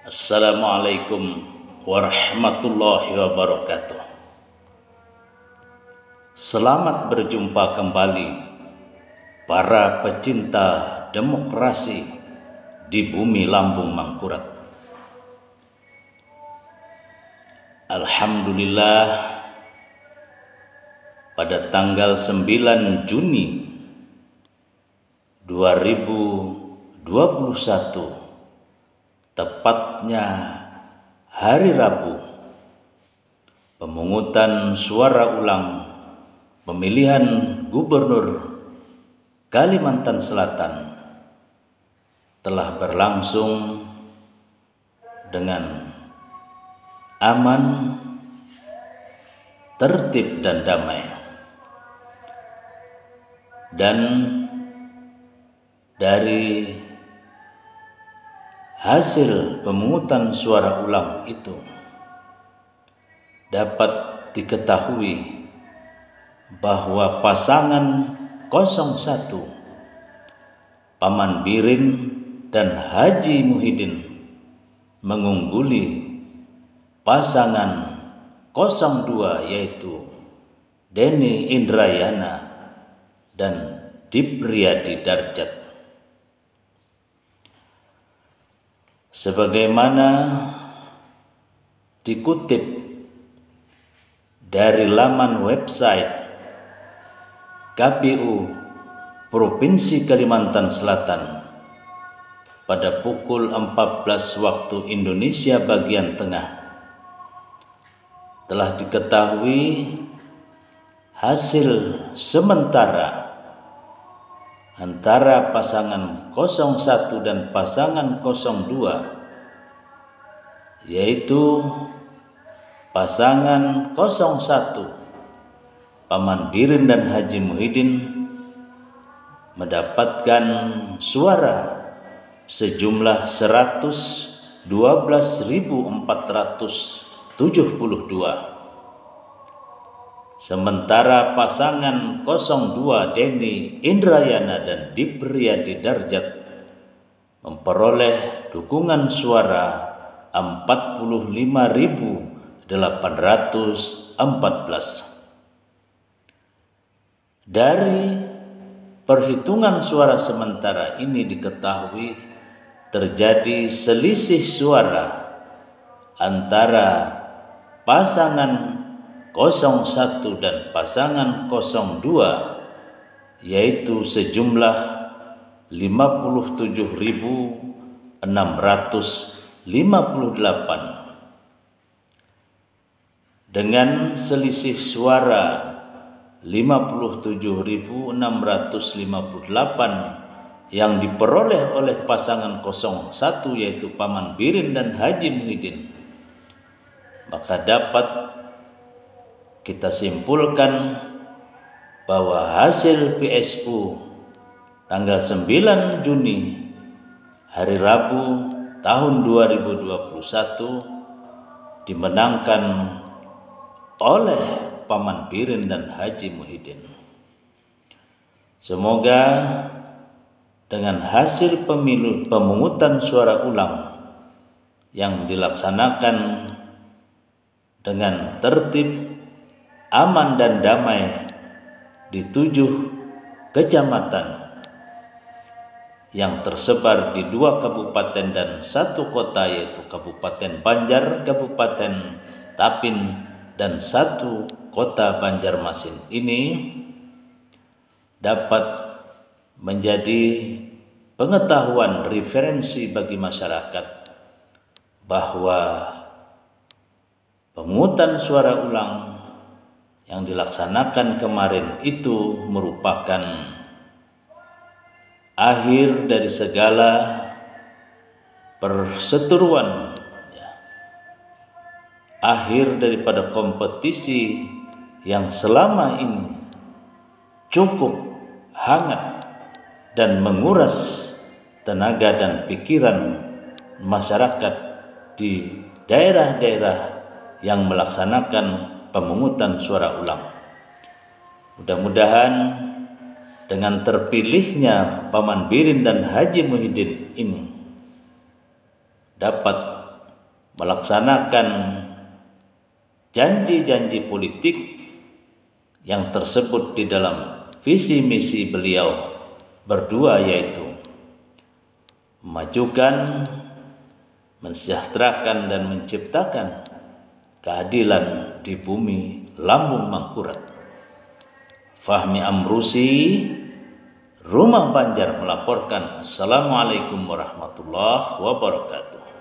Assalamualaikum warahmatullahi wabarakatuh. Selamat berjumpa kembali para pecinta demokrasi di bumi Lambung Mangkurat. Alhamdulillah, pada tanggal 9 Juni 2021, tepatnya hari Rabu, pemungutan suara ulang pemilihan Gubernur Kalimantan Selatan telah berlangsung dengan aman, tertib dan damai. Dan dari hasil pemungutan suara ulang itu dapat diketahui bahwa pasangan 01 Paman Birin dan Haji Muhyiddin mengungguli pasangan 02 yaitu Denny Indrayana dan Dipriyadi Darjat. Sebagaimana dikutip dari laman website KPU Provinsi Kalimantan Selatan pada pukul 14 waktu Indonesia bagian tengah, telah diketahui hasil sementara antara pasangan 01 dan pasangan 02, yaitu pasangan 01 Paman Birin dan Haji Muhyiddin mendapatkan suara sejumlah 112.472. Sementara pasangan 02 Denny Indrayana dan Dipriyadi Darjat memperoleh dukungan suara 45.814. Dari perhitungan suara sementara ini diketahui terjadi selisih suara antara pasangan 01 dan pasangan 02, yaitu sejumlah 57.658 dengan selisih suara 57.658 yang diperoleh oleh pasangan 01 yaitu Paman Birin dan Haji Muhyiddin, maka dapat kita simpulkan bahwa hasil PSU tanggal 9 Juni hari Rabu tahun 2021 dimenangkan oleh Paman Birin dan Haji Muhyiddin. Semoga dengan hasil pemilu pemungutan suara ulang yang dilaksanakan dengan tertib, aman dan damai di 7 kecamatan yang tersebar di 2 kabupaten dan 1 kota, yaitu Kabupaten Banjar, Kabupaten Tapin, dan 1 kota Banjarmasin ini dapat menjadi pengetahuan referensi bagi masyarakat bahwa pemungutan suara ulang yang dilaksanakan kemarin itu merupakan akhir dari segala perseteruan, akhir daripada kompetisi yang selama ini cukup hangat dan menguras tenaga dan pikiran masyarakat di daerah-daerah yang melaksanakan pemungutan suara ulang. Mudah-mudahan dengan terpilihnya Paman Birin dan Haji Muhyiddin ini dapat melaksanakan janji-janji politik yang tersebut di dalam visi misi beliau berdua, yaitu memajukan, mensejahterakan dan menciptakan keadilan di bumi Lambung Mangkurat. Fahmi Amrusi, Rumah Banjar melaporkan. Assalamualaikum warahmatullahi wabarakatuh.